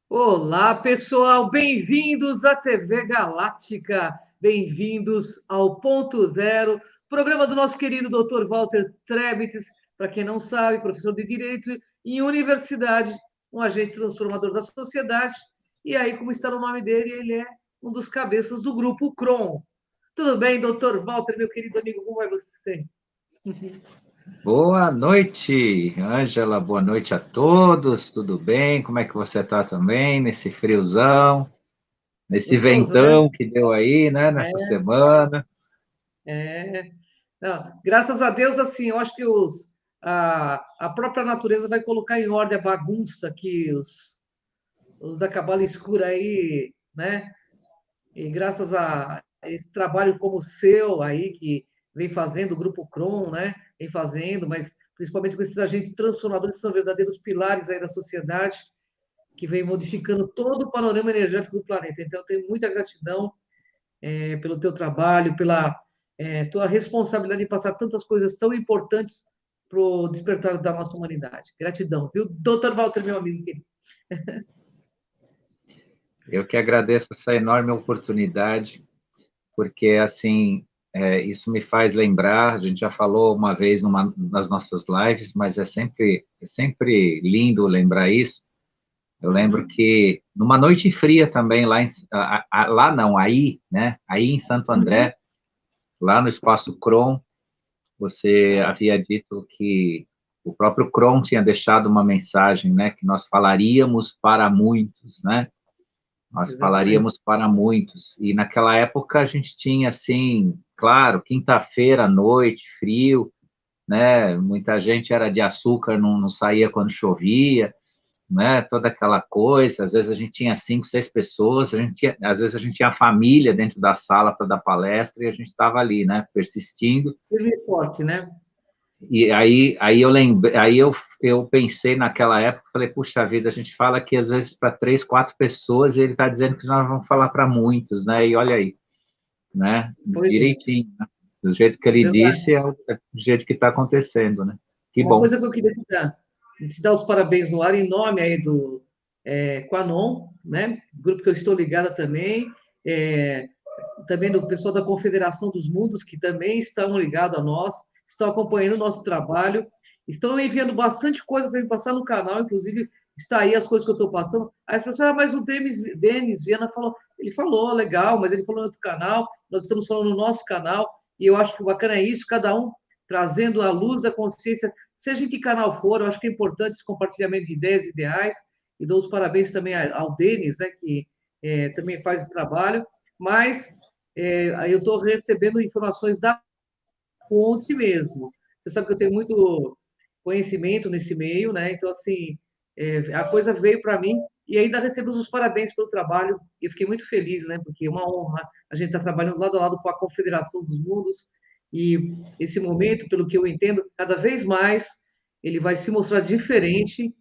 Olá, pessoal, bem-vindos à TV Galáctica, bem-vindos ao Ponto Zero, programa do nosso querido Dr. Walter Trebits, para quem não sabe, professor de Direito em universidade, um agente transformador da sociedade, e aí, como está no nome dele, ele é um dos cabeças do grupo CRON. Tudo bem, Dr. Walter, meu querido amigo, como vai você? Boa noite, Ângela. Boa noite a todos. Tudo bem? Como é que você está também nesse friozão, nesse Gostoso, né? ventão que deu aí, né, nessa semana? É. Não, graças a Deus, assim, eu acho que a própria natureza vai colocar em ordem a bagunça que os da cabala escura aí, né? E graças a esse trabalho como o seu aí, que vem fazendo, o Grupo Cron, né? Vem fazendo, mas principalmente com esses agentes transformadores que são verdadeiros pilares aí da sociedade, que vem modificando todo o panorama energético do planeta. Então, eu tenho muita gratidão pelo teu trabalho, pela tua responsabilidade em passar tantas coisas tão importantes para o despertar da nossa humanidade. Gratidão, viu? Doutor Walter, meu amigo querido. Eu que agradeço essa enorme oportunidade, porque, assim, isso me faz lembrar, a gente já falou uma vez nas nossas lives, mas é sempre lindo lembrar isso. Eu lembro Uhum, que numa noite fria também, lá não, aí, né, aí em Santo uhum, André, lá no Espaço Cron, você havia dito que o próprio Cron tinha deixado uma mensagem, né, que nós falaríamos para muitos, né? Nós exatamente. falaríamos para muitos. E naquela época a gente tinha, assim, claro, quinta-feira à noite, frio, né? Muita gente era de açúcar, não saía quando chovia, né? Toda aquela coisa. Às vezes a gente tinha 5, 6 pessoas, às vezes a gente tinha a família dentro da sala para dar palestra e a gente estava ali, né? Persistindo. Firme e forte, né? E aí eu lembrei, eu pensei naquela época, falei, puxa vida, a gente fala aqui às vezes para 3, 4 pessoas e ele está dizendo que nós vamos falar para muitos, né? E olha aí, né? Pois é, Direitinho, né? Do jeito que ele verdade. disse, é do jeito que está acontecendo, né? Que Uma bom. coisa que eu queria te dar os parabéns no ar, em nome aí do Quanon, né? Grupo que eu estou ligada também, é, também do pessoal da Confederação dos Mundos, que também estão ligados a nós, estão acompanhando o nosso trabalho, estão enviando bastante coisa para me passar no canal, inclusive está aí as coisas que eu estou passando. Aí as pessoas, mas o Denis Viana falou, ele falou, legal, mas ele falou no outro canal, nós estamos falando no nosso canal, e eu acho que o bacana é isso, cada um trazendo a luz da consciência, seja em que canal for, eu acho que é importante esse compartilhamento de ideias e ideais, e dou os parabéns também ao Denis, né, que também faz esse trabalho, mas eu estou recebendo informações da fonte mesmo. Você sabe que eu tenho muito conhecimento nesse meio, né? Então, assim, a coisa veio para mim e ainda recebemos os parabéns pelo trabalho. E eu fiquei muito feliz, né? Porque é uma honra a gente estar trabalhando lado a lado com a Confederação dos Mundos. E esse momento, pelo que eu entendo, cada vez mais ele vai se mostrar diferente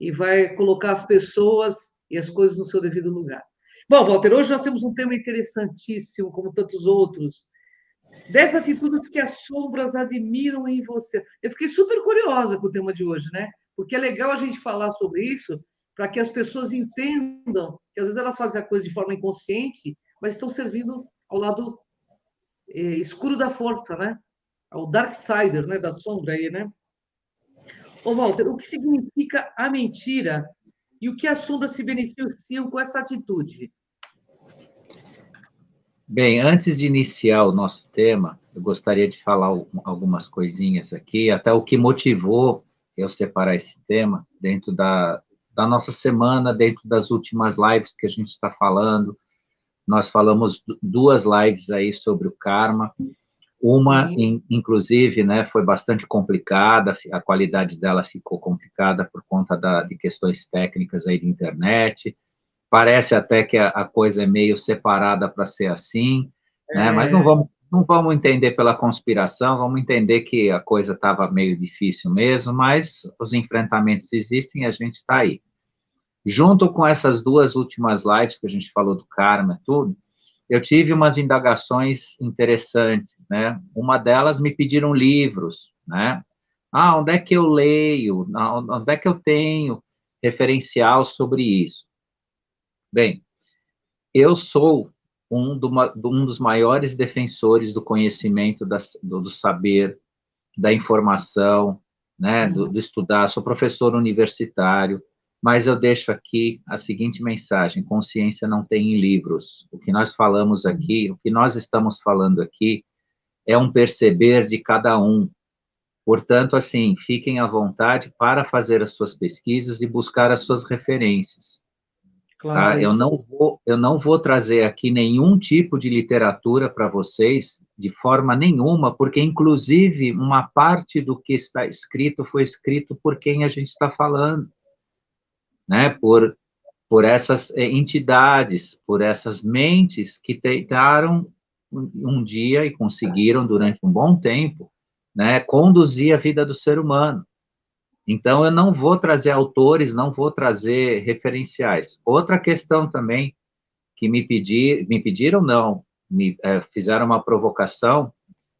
e vai colocar as pessoas e as coisas no seu devido lugar. Bom, Walter, hoje nós temos um tema interessantíssimo, como tantos outros. 10 atitudes que as sombras admiram em você. Eu fiquei super curiosa com o tema de hoje, né? Porque é legal a gente falar sobre isso para que as pessoas entendam que às vezes elas fazem a coisa de forma inconsciente, mas estão servindo ao lado escuro da força, né? Ao dark sider, né? Da sombra aí, né? Ô, Walter, o que significa a mentira e o que as sombras se beneficiam com essa atitude? Bem, antes de iniciar o nosso tema, eu gostaria de falar algumas coisinhas aqui, até o que motivou eu separar esse tema dentro da nossa semana, dentro das últimas lives que a gente está falando. Nós falamos duas lives aí sobre o karma. Uma, Sim, inclusive, né, foi bastante complicada, a qualidade dela ficou complicada por conta de questões técnicas aí de internet. Parece até que a coisa é meio separada para ser assim, né? Mas é, não vamos entender pela conspiração, vamos entender que a coisa estava meio difícil mesmo, mas os enfrentamentos existem e a gente está aí. Junto com essas duas últimas lives que a gente falou do karma e tudo, eu tive umas indagações interessantes, né? Uma delas me pediram livros, né? Ah, onde é que eu leio? Onde é que eu tenho referencial sobre isso? Bem, eu sou um dos maiores defensores do conhecimento, do saber, da informação, né, do estudar. Sou professor universitário, mas eu deixo aqui a seguinte mensagem: consciência não tem em livros. O que nós falamos aqui, o que nós estamos falando aqui, é um perceber de cada um. Portanto, assim, fiquem à vontade para fazer as suas pesquisas e buscar as suas referências. Claro, Tá? é isso aí. Eu não vou trazer aqui nenhum tipo de literatura para vocês, de forma nenhuma, porque, inclusive, uma parte do que está escrito foi escrito por quem a gente está falando, né? Por essas entidades, por essas mentes que tentaram um dia e conseguiram, durante um bom tempo, né, conduzir a vida do ser humano. Então, eu não vou trazer autores, não vou trazer referenciais. Outra questão também que me pediram não, fizeram uma provocação,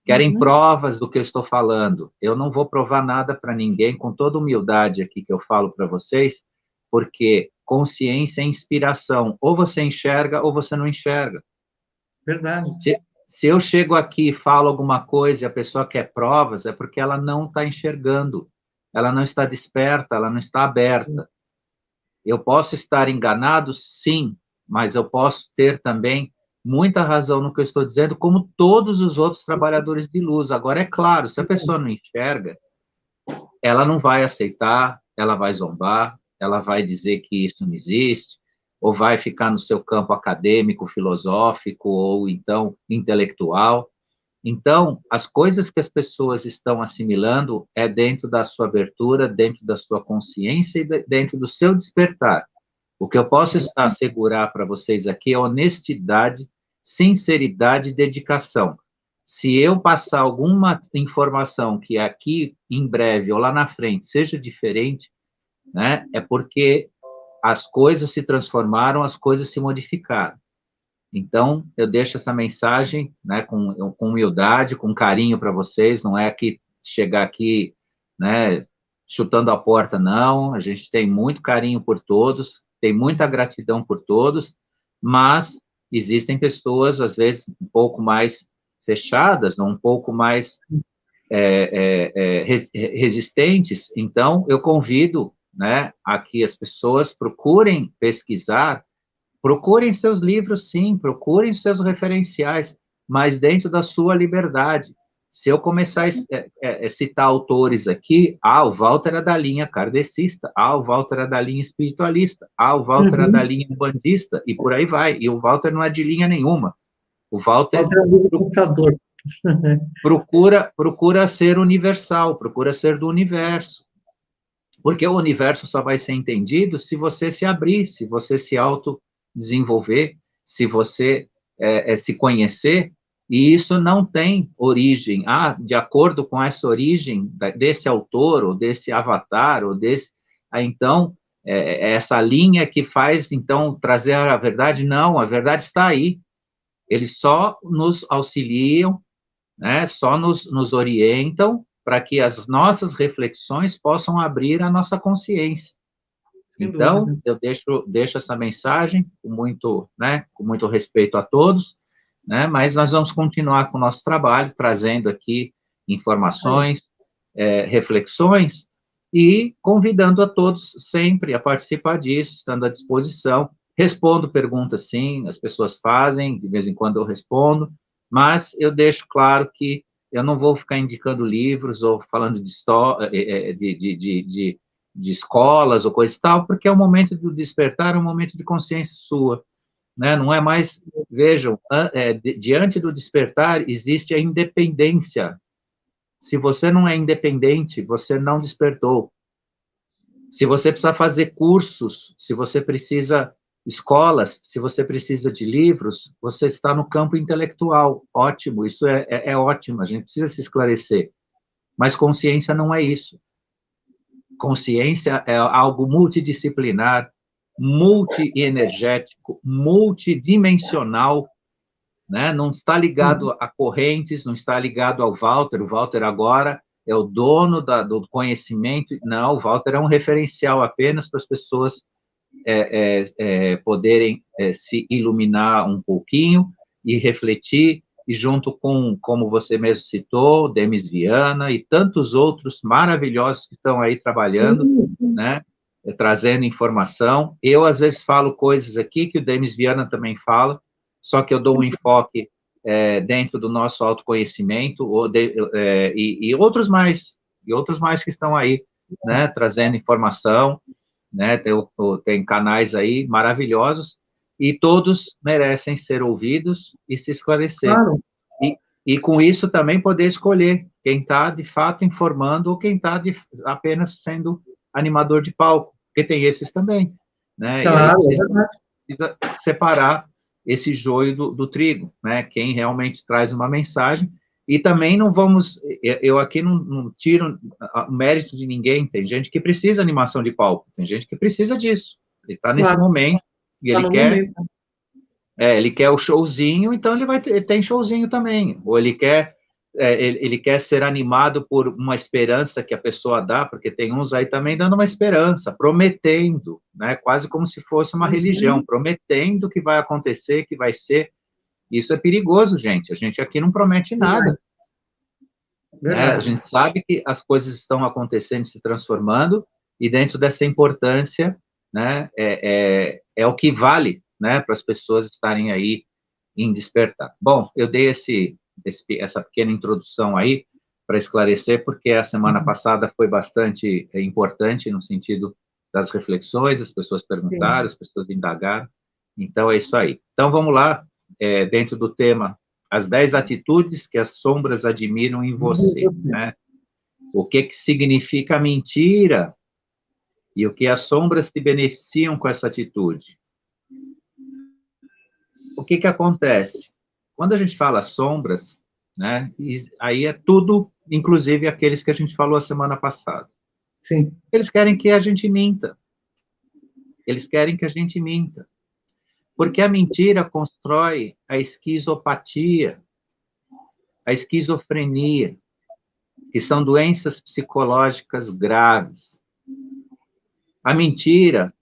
querem Uhum. provas do que eu estou falando. Eu não vou provar nada para ninguém, com toda humildade aqui que eu falo para vocês, porque consciência é inspiração. Ou você enxerga ou você não enxerga. Verdade. Se eu chego aqui e falo alguma coisa e a pessoa quer provas, é porque ela não está enxergando, ela não está desperta, ela não está aberta. Eu posso estar enganado, sim, mas eu posso ter também muita razão no que eu estou dizendo, como todos os outros trabalhadores de luz. Agora, é claro, se a pessoa não enxerga, ela não vai aceitar, ela vai zombar, ela vai dizer que isso não existe, ou vai ficar no seu campo acadêmico, filosófico, ou então intelectual. Então, as coisas que as pessoas estão assimilando é dentro da sua abertura, dentro da sua consciência e dentro do seu despertar. O que eu posso assegurar para vocês aqui é honestidade, sinceridade e dedicação. Se eu passar alguma informação que aqui em breve ou lá na frente seja diferente, né, é porque as coisas se transformaram, as coisas se modificaram. Então, eu deixo essa mensagem, né, com humildade, com carinho para vocês, não é que chegar aqui, né, chutando a porta, não. A gente tem muito carinho por todos, tem muita gratidão por todos, mas existem pessoas, às vezes, um pouco mais fechadas, um pouco mais resistentes. Então, eu convido, né, a que as pessoas procurem pesquisar. Procurem seus livros, sim, procurem seus referenciais, mas dentro da sua liberdade. Se eu começar a citar autores aqui, o Walter é da linha kardecista, o Walter é da linha espiritualista, o Walter é da Uhum. linha umbandista, e por aí vai. E o Walter não é de linha nenhuma. O Walter Walter é um livre pensador. procura ser universal, procura ser do universo. Porque o universo só vai ser entendido se você se abrir, se você se autodesenvolver, se você se conhecer, e isso não tem origem. De acordo com essa origem desse autor, ou desse avatar, ou desse. Então, essa linha que faz, então, trazer a verdade, não, a verdade está aí. Eles só nos auxiliam, né, só nos orientam para que as nossas reflexões possam abrir a nossa consciência. Sem Então, dúvida. eu deixo essa mensagem com muito respeito a todos, né, mas nós vamos continuar com o nosso trabalho, trazendo aqui Isso aí. informações, reflexões, e convidando a todos sempre a participar disso, estando à disposição. Respondo perguntas, sim, as pessoas fazem, de vez em quando eu respondo, mas eu deixo claro que eu não vou ficar indicando livros ou falando de história, de escolas ou coisa e tal, porque é o momento do despertar, é um momento de consciência sua, né? Não é mais, vejam, diante do despertar existe a independência. Se você não é independente, você não despertou. Se você precisa fazer cursos, se você precisa escolas, se você precisa de livros, você está no campo intelectual. Ótimo, isso é ótimo, a gente precisa se esclarecer. Mas consciência não é isso. Consciência é algo multidisciplinar, multienergético, multidimensional, né? Não está ligado a correntes, não está ligado ao Walter. O Walter agora é o dono do conhecimento. Não, o Walter é um referencial apenas para as pessoas poderem se iluminar um pouquinho e refletir, e junto com, como você mesmo citou, Demis Viana e tantos outros maravilhosos que estão aí trabalhando, né, trazendo informação. Eu, às vezes, falo coisas aqui que o Demis Viana também fala, só que eu dou um enfoque dentro do nosso autoconhecimento, e outros mais que estão aí, né, trazendo informação, né, tem canais aí maravilhosos, e todos merecem ser ouvidos e se esclarecer. Claro. E com isso também poder escolher quem está, de fato, informando ou quem está apenas sendo animador de palco, porque tem esses também, né? Claro, E aí precisa separar esse joio do trigo, né? Quem realmente traz uma mensagem. E também não vamos, eu aqui não tiro o mérito de ninguém, tem gente que precisa de animação de palco, tem gente que precisa disso, ele está nesse momento, e tá no momento. ele quer o showzinho, então ele tem showzinho também, ou ele quer ser animado por uma esperança que a pessoa dá, porque tem uns aí também dando uma esperança, prometendo, né, quase como se fosse uma religião, prometendo que vai acontecer, que vai ser. Isso é perigoso, gente. A gente aqui não promete nada. Né? A gente sabe que as coisas estão acontecendo, se transformando, e dentro dessa importância, né, é o que vale, né, para as pessoas estarem aí em despertar. Bom, eu dei essa pequena introdução aí para esclarecer, porque a semana passada foi bastante importante no sentido das reflexões, as pessoas perguntaram, as pessoas indagaram. Então, é isso aí. Então, vamos lá, dentro do tema, as 10 atitudes que as sombras admiram em você, né? O que significa a mentira e o que as sombras te beneficiam com essa atitude. O que acontece? Quando a gente fala sombras, né, aí é tudo, inclusive aqueles que a gente falou a semana passada. Sim. Eles querem que a gente minta. Eles querem que a gente minta. Porque a mentira constrói a esquizopatia, a esquizofrenia, que são doenças psicológicas graves. A mentira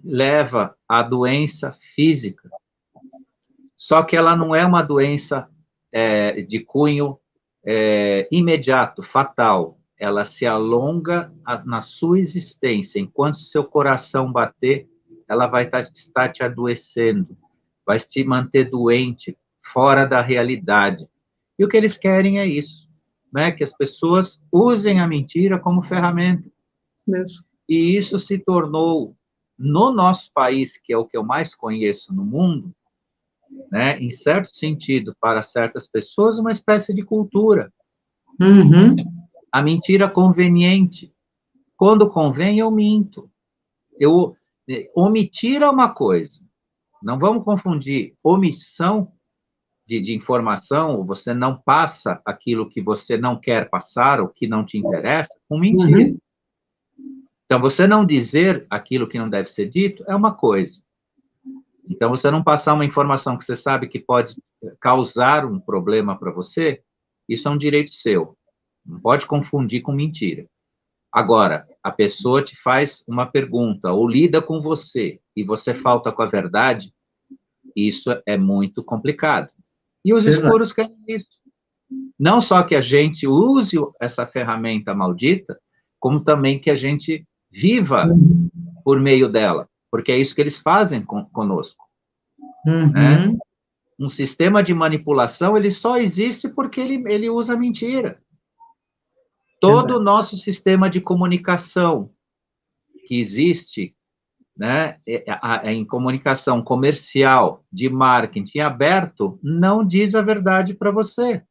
leva à doença física. Só que ela não é uma doença de cunho imediato, fatal. Ela se alonga na sua existência. Enquanto seu coração bater, ela vai estar te adoecendo, vai te manter doente, fora da realidade. E o que eles querem é isso, né? Que as pessoas usem a mentira como ferramenta. Mesmo. E isso se tornou, no nosso país, que é o que eu mais conheço no mundo, né, em certo sentido, para certas pessoas, uma espécie de cultura. A mentira conveniente. Quando convém, eu minto. Omitir é uma coisa. Não vamos confundir omissão de informação, você não passa aquilo que você não quer passar, ou que não te interessa, com mentira. Então, você não dizer aquilo que não deve ser dito é uma coisa. Então, você não passar uma informação que você sabe que pode causar um problema para você, isso é um direito seu. Não pode confundir com mentira. Agora, a pessoa te faz uma pergunta ou lida com você e você falta com a verdade, isso é muito complicado. E os escuros querem isso. Não só que a gente use essa ferramenta maldita, como também que a gente viva por meio dela, porque é isso que eles fazem conosco. Né? Um sistema de manipulação, ele só existe porque ele usa mentira. Todo o nosso sistema de comunicação que existe, né, em comunicação comercial, de marketing aberto, não diz a verdade para você.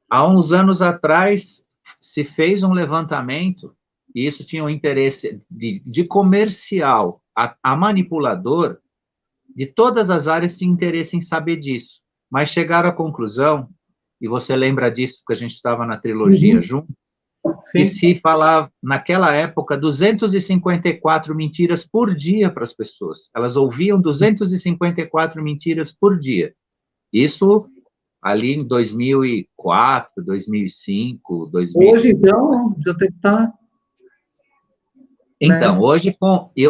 Há uns anos atrás, se fez um levantamento, e isso tinha um interesse de comercial a manipulador, de todas as áreas tinha interesse em saber disso, mas chegaram à conclusão, e você lembra disso, porque a gente estava na trilogia junto, que se falava, naquela época, 254 mentiras por dia para as pessoas. Elas ouviam 254 mentiras por dia. Isso ali em 2004, 2005, 2000. Hoje, então, já tem que estar... Então, né?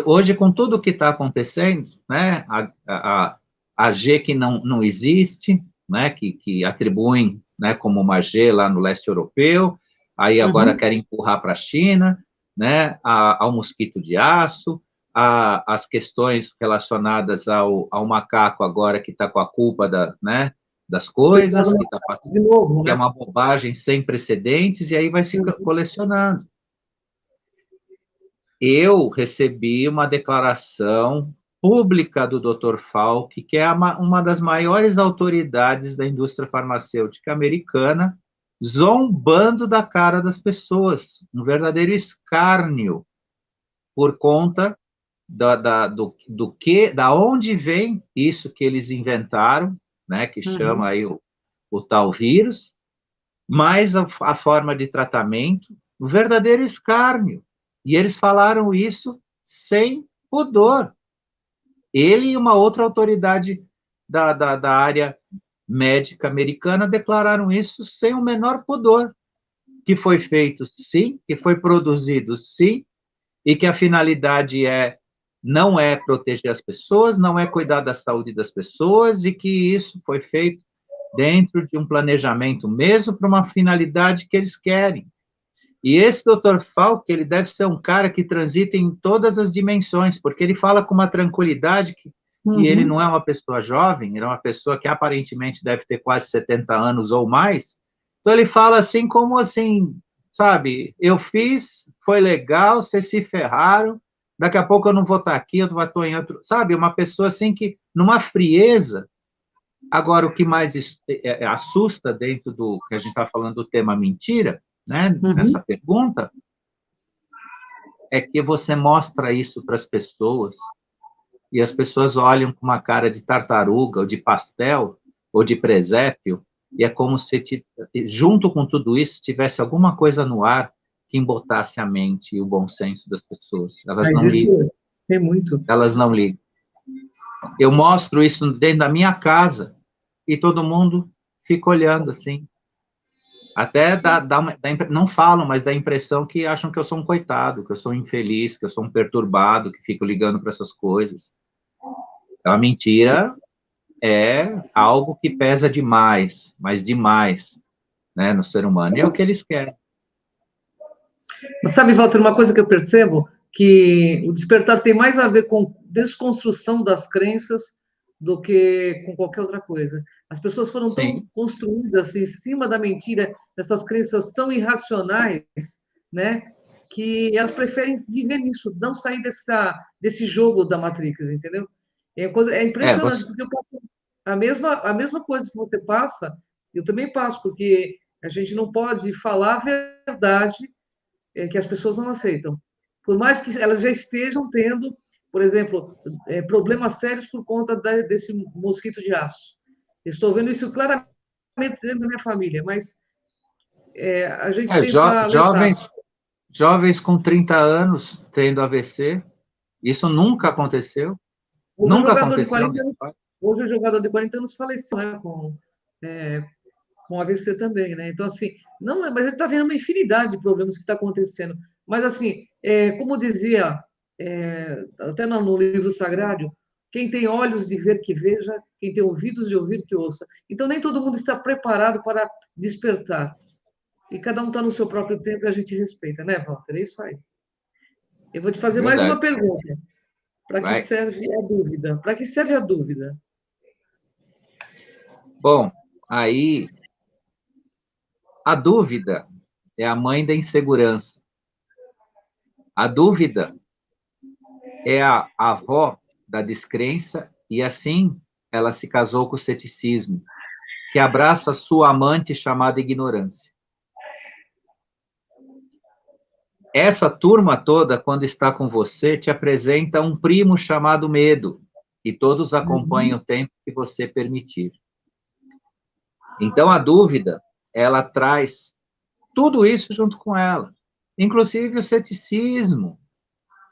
hoje com tudo o que está acontecendo, né, a G que não existe, né, que atribuem, né, como uma G lá no leste europeu, aí agora Uhum. querem empurrar para a China, né, ao mosquito de aço, as questões relacionadas ao macaco agora que está com a culpa né, das Coitado, coisas, que está passando, de novo, que é né? uma bobagem sem precedentes, e aí vai se Uhum. colecionando. Eu recebi uma declaração pública do Dr. Falk, que é uma das maiores autoridades da indústria farmacêutica americana, zombando da cara das pessoas, um verdadeiro escárnio por conta da onde vem isso que eles inventaram, né, que chama Uhum. aí o tal vírus, mais a forma de tratamento, um verdadeiro escárnio. E eles falaram isso sem pudor. Ele e uma outra autoridade da área médica americana declararam isso sem o menor pudor, que foi feito sim, que foi produzido sim, e que a finalidade não é proteger as pessoas, não é cuidar da saúde das pessoas, e que isso foi feito dentro de um planejamento mesmo para uma finalidade que eles querem. E esse Dr. Falk, ele deve ser um cara que transita em todas as dimensões, porque ele fala com uma tranquilidade e ele não Uhum. é uma pessoa jovem, ele é uma pessoa que aparentemente deve ter quase 70 anos ou mais. Então ele fala assim como assim, sabe, eu fiz, foi legal, vocês se ferraram, daqui a pouco eu não vou estar aqui, eu estou em outro, sabe, uma pessoa assim que, numa frieza. Agora, o que mais assusta dentro do que a gente está falando do tema mentira, né, nessa Uhum. pergunta, é que você mostra isso para as pessoas e as pessoas olham com uma cara de tartaruga, ou de pastel, ou de presépio, e é como se, junto com tudo isso, tivesse alguma coisa no ar que embotasse a mente e o bom senso das pessoas. Elas Mas não isso ligam, tem muito. elas não ligam. Eu mostro isso dentro da minha casa e todo mundo fica olhando assim. Até não falam, mas dá a impressão que acham que eu sou um coitado, que eu sou um infeliz, que eu sou um perturbado, que fico ligando para essas coisas. Então, a mentira é algo que pesa demais, mas demais, né, no ser humano. E é o que eles querem. Mas sabe, Walter, uma coisa que eu percebo, que o despertar tem mais a ver com desconstrução das crenças do que com qualquer outra coisa. As pessoas foram tão Sim, construídas em cima da mentira, dessas crenças tão irracionais, né, que elas preferem viver nisso, não sair desse jogo da Matrix, entendeu? É impressionante, você, porque eu passo a mesma coisa que você passa, eu também passo, porque a gente não pode falar a verdade que as pessoas não aceitam. Por mais que elas já estejam tendo, por exemplo, problemas sérios por conta desse mosquito de aço. Eu estou vendo isso claramente dentro da minha família, mas a gente tenta alertar. jovens com 30 anos tendo AVC, isso nunca aconteceu, Hoje o nunca jogador de aconteceu 40 nesse anos, país. hoje o jogador de 40 anos faleceu, né, com AVC também, né? Então, assim, não, mas ele está vendo uma infinidade de problemas que está acontecendo. Mas, assim, como dizia, até no livro sagrado, quem tem olhos de ver que veja, quem tem ouvidos de ouvir que ouça. Então, nem todo mundo está preparado para despertar. E cada um está no seu próprio tempo e a gente respeita, né, Walter? É isso aí. Eu vou te fazer mais uma Verdade. pergunta. Para que Vai. serve a dúvida? Para que serve a dúvida? Bom, aí a dúvida é a mãe da insegurança. A dúvida é a avó da descrença e assim ela se casou com o ceticismo, que abraça sua amante chamada ignorância. Essa turma toda, quando está com você, te apresenta um primo chamado medo, e todos acompanham Uhum. o tempo que você permitir. Então, a dúvida, ela traz tudo isso junto com ela, inclusive o ceticismo,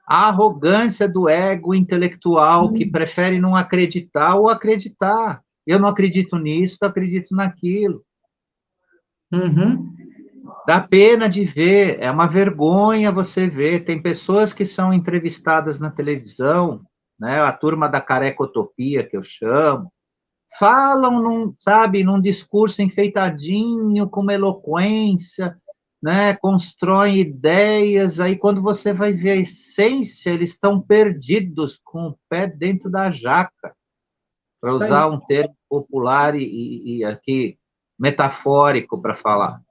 a arrogância do ego intelectual que prefere não acreditar ou acreditar. Eu não acredito nisso, eu acredito naquilo. Uhum. Dá pena de ver, é uma vergonha você ver. Tem pessoas que são entrevistadas na televisão, né? A turma da carecotopia, que eu chamo, falam, sabe, num discurso enfeitadinho, com uma eloquência, né? Constroem ideias, aí quando você vai ver a essência, eles estão perdidos, com o pé dentro da jaca, para Isso usar aí. um termo popular e aqui metafórico para falar.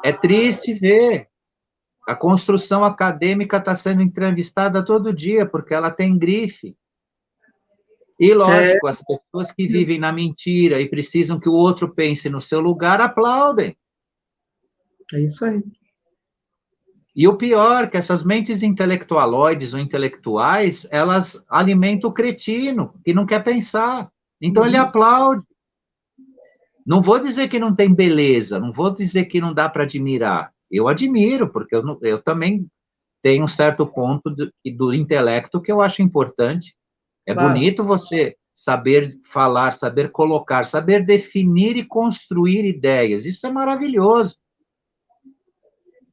É triste ver. A construção acadêmica está sendo entrevistada todo dia, porque ela tem grife. E, É, lógico, as pessoas que vivem na mentira e precisam que o outro pense no seu lugar, aplaudem. é isso aí. E o pior, que essas mentes intelectualoides ou intelectuais, elas alimentam o cretino, que não quer pensar. Então, ele Uhum. aplaude. Não vou dizer que não tem beleza, não vou dizer que não dá para admirar. Eu admiro, porque eu também tenho um certo ponto do intelecto que eu acho importante. É Claro. bonito você saber falar, saber colocar, saber definir e construir ideias. Isso é maravilhoso.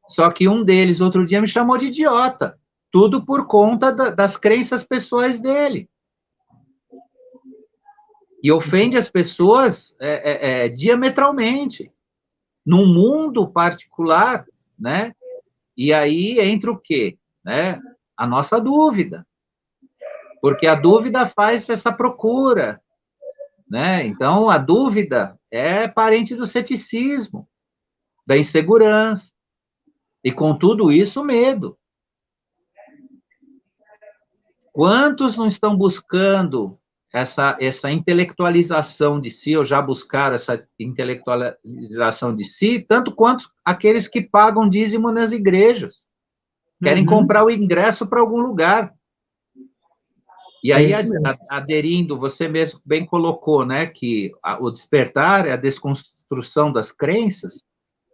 Só que um deles, outro dia, me chamou de idiota. Tudo por conta das crenças pessoais dele. E ofende as pessoas diametralmente. Num mundo particular, né? E aí entra o quê? Né? A nossa dúvida. Porque a dúvida faz essa procura, né? Então, a dúvida é parente do ceticismo, da insegurança, e com tudo isso, medo. Quantos não estão buscando essa intelectualização de si, ou já buscaram essa intelectualização de si, tanto quanto aqueles que pagam dízimo nas igrejas, querem Uhum. comprar o ingresso para algum lugar. E É aí, isso mesmo. aderindo, você mesmo bem colocou, né, que o despertar é a desconstrução das crenças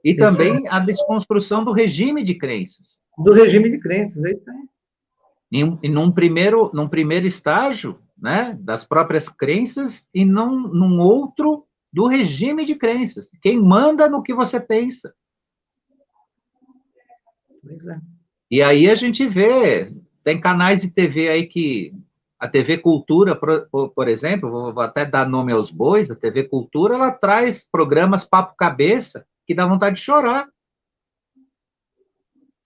e É isso aí. também a desconstrução do regime de crenças. Do regime de crenças, é isso aí. Num primeiro estágio, né, das próprias crenças e num outro do regime de crenças. Quem manda no que você pensa. Pois é. E aí a gente vê, tem canais de TV aí que a TV Cultura, por exemplo, vou até dar nome aos bois, a TV Cultura, ela traz programas papo cabeça que dá vontade de chorar.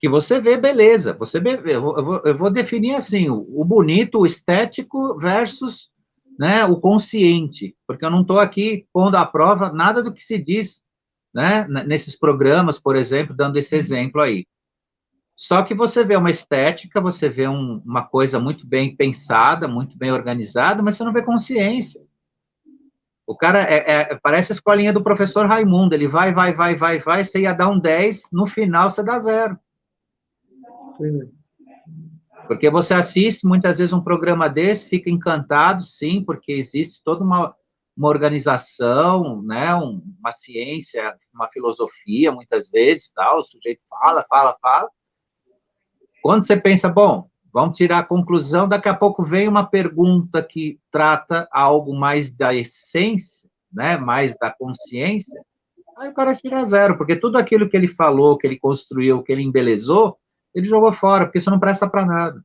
Que você vê beleza, eu vou definir assim, o bonito, o estético versus, né, o consciente, porque eu não estou aqui pondo à prova nada do que se diz, né, nesses programas, por exemplo, dando esse exemplo aí. Só que você vê uma estética, você vê uma coisa muito bem pensada, muito bem organizada, mas você não vê consciência. O cara parece a escolinha do professor Raimundo, ele vai, vai, vai, vai, vai, você ia dar um 10, no final você dá 0. Pois é. Porque você assiste muitas vezes um programa desse, fica encantado, sim, porque existe toda uma organização, né, uma ciência, uma filosofia, muitas vezes, tal, o sujeito fala, fala, fala. Quando você pensa, bom, vamos tirar a conclusão, daqui a pouco vem uma pergunta que trata algo mais da essência, né, mais da consciência, aí o cara tira 0, porque tudo aquilo que ele falou, que ele construiu, que ele embelezou, ele jogou fora, porque isso não presta para nada.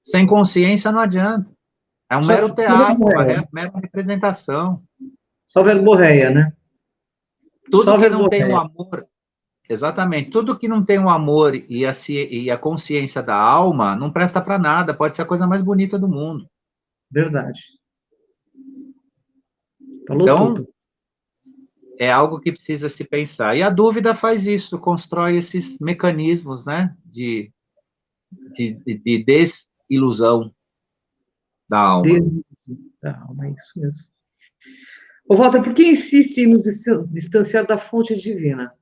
Sem consciência não adianta. É um mero Só teatro, uma verborreia. mera representação. Só verborreia, né? Tudo Só que não tem o verborreia. amor, exatamente, tudo que não tem o amor e a consciência da alma não presta para nada, pode ser a coisa mais bonita do mundo. Verdade. Falou Então, tudo. é algo que precisa se pensar. E a dúvida faz isso, constrói esses mecanismos, né, de desilusão da alma. Deus da alma, é isso mesmo. Ô, Walter, por que insiste em nos distanciar da fonte divina?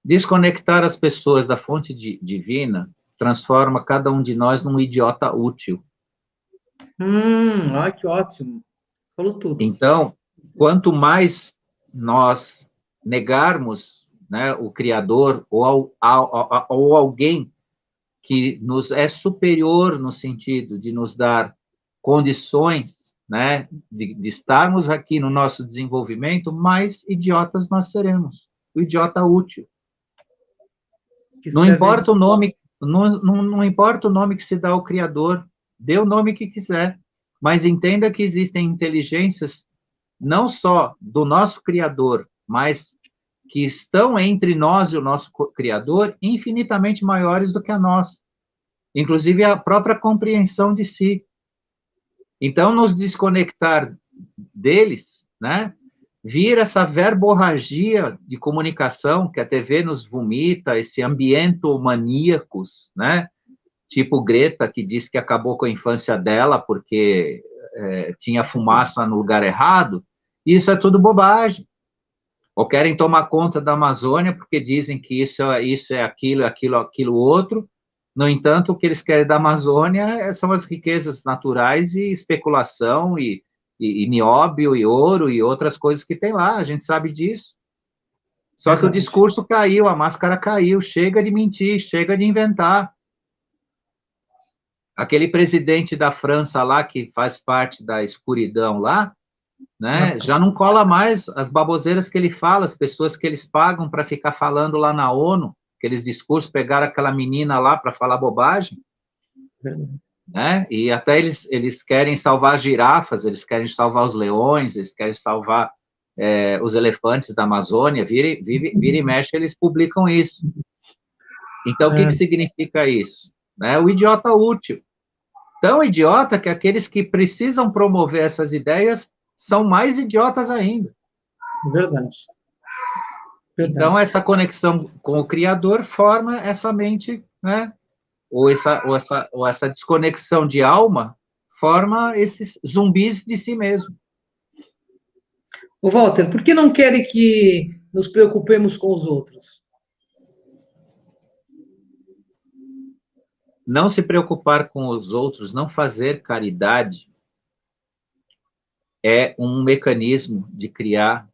Desconectar as pessoas da fonte divina transforma cada um de nós num idiota útil. Olha que ótimo. Falou tudo. Então, quanto mais nós negarmos, né, o Criador ou alguém que nos é superior no sentido de nos dar condições né, de estarmos aqui no nosso desenvolvimento, mais idiotas nós seremos. O idiota útil. Que Não serve importa o nome, não importa o nome que se dá ao Criador, dê o nome que quiser, mas entenda que existem inteligências não só do nosso Criador, mas que estão entre nós e o nosso Criador, infinitamente maiores do que a nossa. Inclusive a própria compreensão de si. Então, nos desconectar deles, né, vir essa verborragia de comunicação que a TV nos vomita, esse ambiente maníacos, né, tipo Greta, que disse que acabou com a infância dela porque tinha fumaça no lugar errado, isso é tudo bobagem. Ou querem tomar conta da Amazônia porque dizem que isso é aquilo, aquilo outro. No entanto, o que eles querem da Amazônia são as riquezas naturais e especulação e nióbio e ouro e outras coisas que tem lá, a gente sabe disso. Só que o discurso caiu, a máscara caiu, chega de mentir, chega de inventar. Aquele presidente da França lá, que faz parte da escuridão lá, né, já não cola mais as baboseiras que ele fala, as pessoas que eles pagam para ficar falando lá na ONU, aqueles discursos, pegaram aquela menina lá para falar bobagem, né, e até eles querem salvar as girafas, eles querem salvar os leões, eles querem salvar os elefantes da Amazônia, vira e mexe, eles publicam isso. Então, o que significa isso? Né, o idiota útil. Tão idiota que aqueles que precisam promover essas ideias são mais idiotas ainda. Verdade. Então, essa conexão com o Criador forma essa mente, né? Ou essa desconexão de alma forma esses zumbis de si mesmo. Ô, Walter, por que não querem que nos preocupemos com os outros? Não se preocupar com os outros, não fazer caridade, é um mecanismo de criar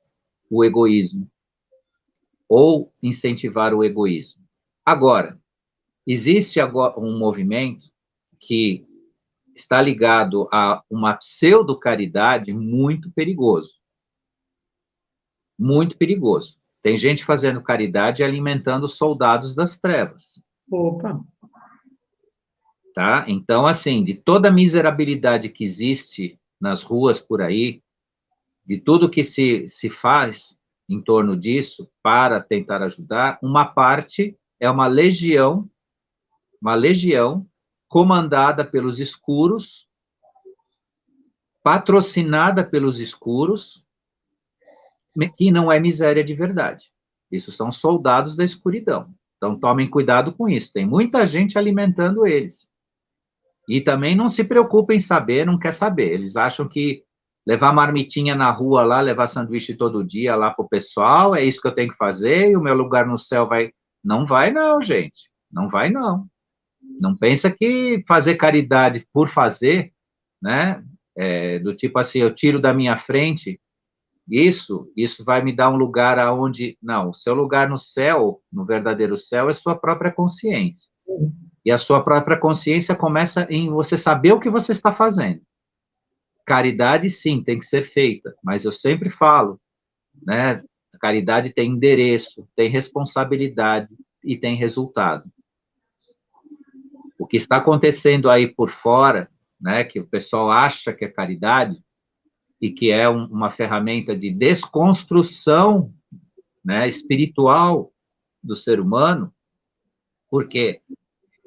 o egoísmo ou incentivar o egoísmo. Agora, existe agora um movimento que está ligado a uma pseudo-caridade muito perigoso. Muito perigoso. Tem gente fazendo caridade e alimentando soldados das trevas. Opa! Tá? Então, assim, de toda a miserabilidade que existe nas ruas por aí, de tudo que se faz em torno disso para tentar ajudar, uma parte é uma legião comandada pelos escuros, patrocinada pelos escuros, que não é miséria de verdade. Isso são soldados da escuridão. Então, tomem cuidado com isso. Tem muita gente alimentando eles. E também não se preocupem em saber, não quer saber. Eles acham que levar marmitinha na rua lá, levar sanduíche todo dia lá para o pessoal, é isso que eu tenho que fazer, e o meu lugar no céu vai... Não vai não, gente. Não vai não. Não pensa que fazer caridade por fazer, né? Do tipo assim, eu tiro da minha frente, isso vai me dar um lugar aonde... Não, o seu lugar no céu, no verdadeiro céu, é sua própria consciência. E a sua própria consciência começa em você saber o que você está fazendo. Caridade, sim, tem que ser feita, mas eu sempre falo, né? A caridade tem endereço, tem responsabilidade e tem resultado. O que está acontecendo aí por fora, né, que o pessoal acha que é caridade e que é uma ferramenta de desconstrução, né, espiritual do ser humano, por quê?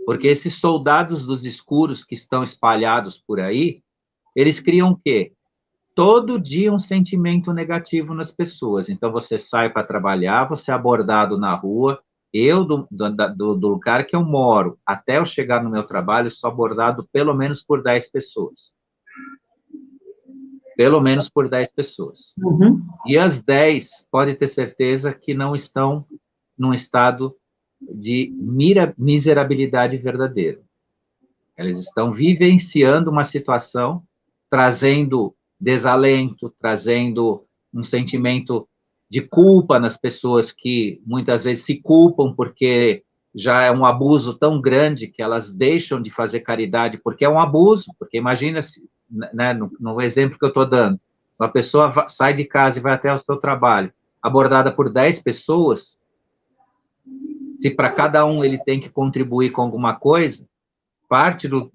Porque esses soldados dos escuros que estão espalhados por aí, eles criam o quê? Todo dia um sentimento negativo nas pessoas. Então, você sai para trabalhar, você é abordado na rua. Eu, do lugar que eu moro, até eu chegar no meu trabalho, sou abordado pelo menos por 10 pessoas. Pelo menos por 10 pessoas. Uhum. E as 10, pode ter certeza que não estão num estado de miserabilidade verdadeira. Elas estão vivenciando uma situação, trazendo desalento, trazendo um sentimento de culpa nas pessoas que muitas vezes se culpam porque já é um abuso tão grande que elas deixam de fazer caridade porque é um abuso, porque imagina né, no exemplo que eu estou dando, uma pessoa sai de casa e vai até o seu trabalho, abordada por 10 pessoas, se para cada um ele tem que contribuir com alguma coisa,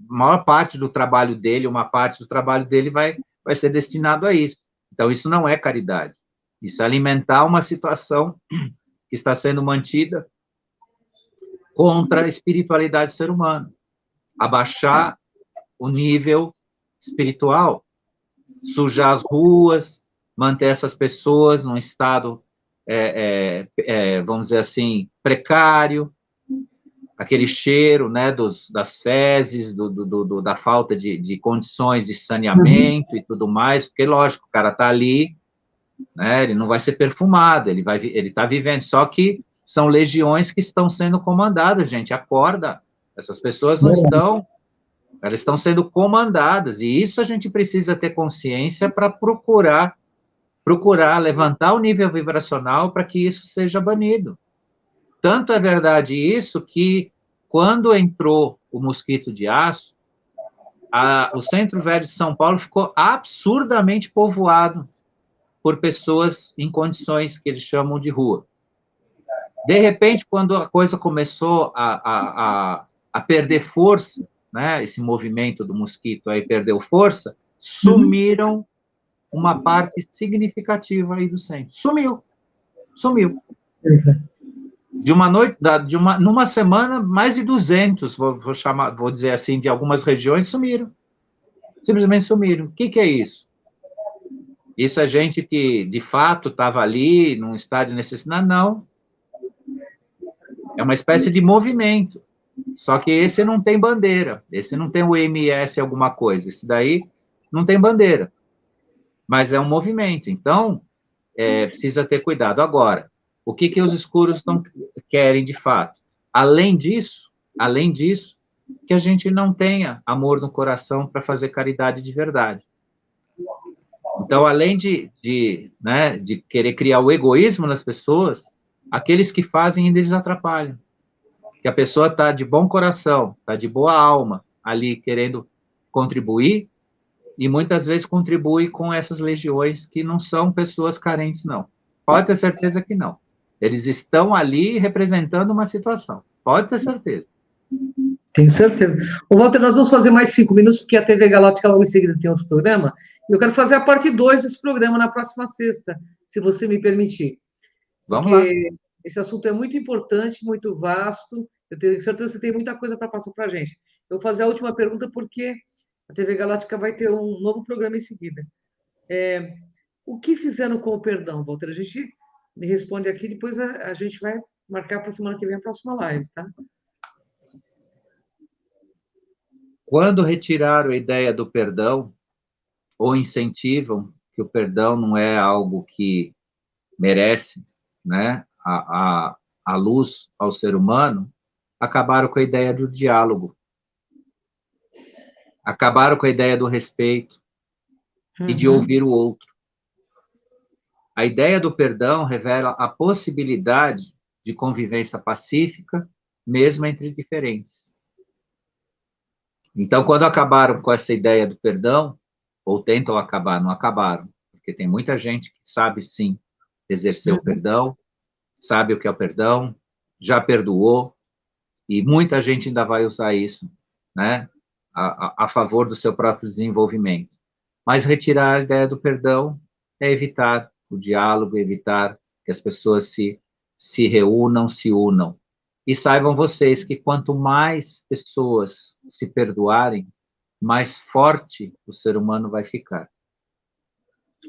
maior parte do trabalho dele, uma parte do trabalho dele vai ser destinado a isso. Então, isso não é caridade. Isso é alimentar uma situação que está sendo mantida contra a espiritualidade do ser humano. Abaixar o nível espiritual, sujar as ruas, manter essas pessoas num estado, vamos dizer assim, precário, aquele cheiro, né, das fezes, da falta de condições de saneamento e tudo mais, porque, lógico, o cara está ali, né, ele não vai ser perfumado, ele está vivendo, só que são legiões que estão sendo comandadas, gente, acorda, essas pessoas não estão, elas estão sendo comandadas, e isso a gente precisa ter consciência para procurar levantar o nível vibracional para que isso seja banido. Tanto é verdade isso que, quando entrou o mosquito de aço, o Centro Velho de São Paulo ficou absurdamente povoado por pessoas em condições que eles chamam de rua. De repente, quando a coisa começou a perder força, né, esse movimento do mosquito aí perdeu força, sumiram uma parte significativa aí do centro. Sumiu. Numa semana, mais de 200, vou dizer assim, de algumas regiões sumiram. Simplesmente sumiram. O que é isso? Isso é gente que, de fato, estava ali, num estado de necessidade? Não. É uma espécie de movimento. Só que esse não tem bandeira. Esse não tem o MS alguma coisa. Esse daí não tem bandeira. Mas é um movimento. Então, precisa ter cuidado. Agora, o que os escuros querem de fato? Além disso, que a gente não tenha amor no coração para fazer caridade de verdade. Então, além de querer criar o egoísmo nas pessoas, aqueles que fazem ainda eles atrapalham. Que a pessoa está de bom coração, está de boa alma, ali querendo contribuir, e muitas vezes contribui com essas legiões que não são pessoas carentes, não. Pode ter certeza que não. Eles estão ali representando uma situação. Pode ter certeza. Tenho certeza. Ô, Walter, nós vamos fazer mais 5 minutos, porque a TV Galáctica logo em seguida tem outro programa, e eu quero fazer a parte 2 desse programa na próxima sexta, se você me permitir. Vamos lá. Esse assunto é muito importante, muito vasto, eu tenho certeza que você tem muita coisa para passar para a gente. Eu vou fazer a última pergunta, porque a TV Galáctica vai ter um novo programa em seguida. O que fizeram com o perdão, Walter? A gente me responde aqui, depois a gente vai marcar para a semana que vem a próxima live, tá? Quando retiraram a ideia do perdão, ou incentivam que o perdão não é algo que merece, né, a luz ao ser humano, acabaram com a ideia do diálogo, acabaram com a ideia do respeito e de ouvir o outro. A ideia do perdão revela a possibilidade de convivência pacífica, mesmo entre diferentes. Então, quando acabaram com essa ideia do perdão, ou tentam acabar, não acabaram, porque tem muita gente que sabe, sim, exercer o perdão, sabe o que é o perdão, já perdoou, e muita gente ainda vai usar isso, né, a favor do seu próprio desenvolvimento. Mas retirar a ideia do perdão é evitar o diálogo, evitar que as pessoas se reúnam, se unam. E saibam vocês que quanto mais pessoas se perdoarem, mais forte o ser humano vai ficar.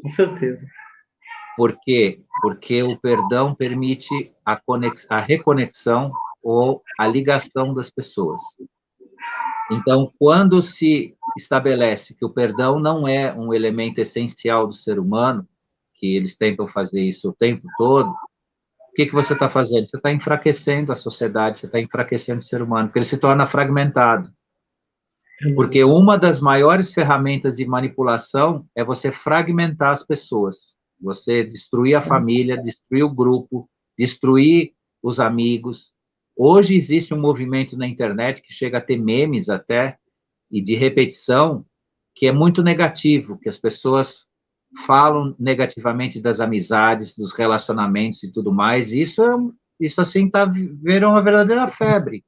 Com certeza. Por quê? Porque o perdão permite a reconexão ou a ligação das pessoas. Então, quando se estabelece que o perdão não é um elemento essencial do ser humano, que eles tentam fazer isso o tempo todo, o que você está fazendo? Você está enfraquecendo a sociedade, você está enfraquecendo o ser humano, porque ele se torna fragmentado. Porque uma das maiores ferramentas de manipulação é você fragmentar as pessoas. Você destruir a família, destruir o grupo, destruir os amigos. Hoje existe um movimento na internet que chega a ter memes até, e de repetição, que é muito negativo, que as pessoas falam negativamente das amizades, dos relacionamentos e tudo mais, e isso assim, virou uma verdadeira febre.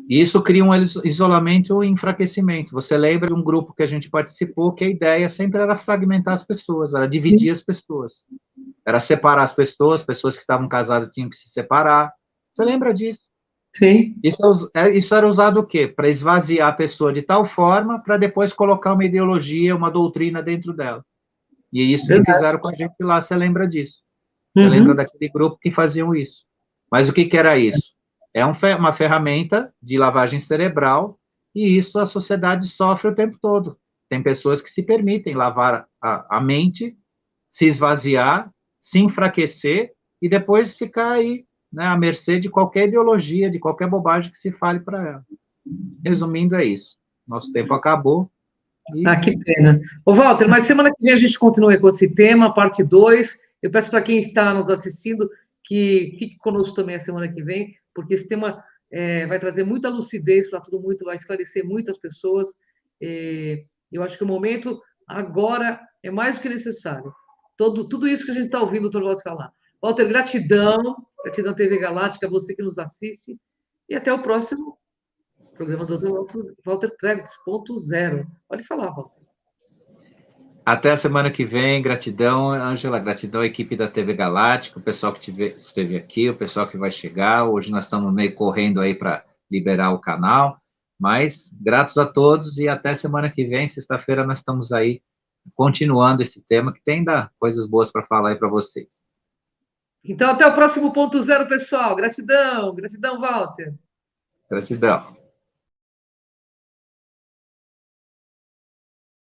E isso cria um isolamento e enfraquecimento. Você lembra de um grupo que a gente participou, que a ideia sempre era fragmentar as pessoas, era dividir as pessoas. Era separar as pessoas que estavam casadas tinham que se separar. Você lembra disso? Sim. Isso era usado o quê? Para esvaziar a pessoa de tal forma, para depois colocar uma ideologia, uma doutrina dentro dela. E é isso que Verdade. fizeram com a gente lá, você lembra disso. Você lembra Uhum. daquele grupo que faziam isso. Mas o que era isso? É uma ferramenta de lavagem cerebral, e isso a sociedade sofre o tempo todo. Tem pessoas que se permitem lavar a mente, se esvaziar, se enfraquecer, e depois ficar aí, né, à mercê de qualquer ideologia, de qualquer bobagem que se fale para ela. Resumindo, é isso. Nosso tempo acabou. Ah, que pena. Ô, Walter, mas semana que vem a gente continua com esse tema, parte 2. Eu peço para quem está nos assistindo que fique conosco também a semana que vem, porque esse tema vai trazer muita lucidez para todo mundo, vai esclarecer muitas pessoas. Eu acho que o momento agora é mais do que necessário. Tudo isso que a gente está ouvindo o Dr. Walter falar. Walter, gratidão, gratidão TV Galáctica, você que nos assiste, e até o próximo programa do Dr. Walter Trevitz, ponto zero. Pode falar, Walter. Até a semana que vem. Gratidão, Ângela. Gratidão à equipe da TV Galáctica, o pessoal que esteve aqui, o pessoal que vai chegar. Hoje nós estamos meio correndo aí para liberar o canal. Mas gratos a todos e até semana que vem. Sexta-feira nós estamos aí continuando esse tema que tem ainda coisas boas para falar aí para vocês. Então, até o próximo ponto zero, pessoal. Gratidão, gratidão, Walter. Gratidão.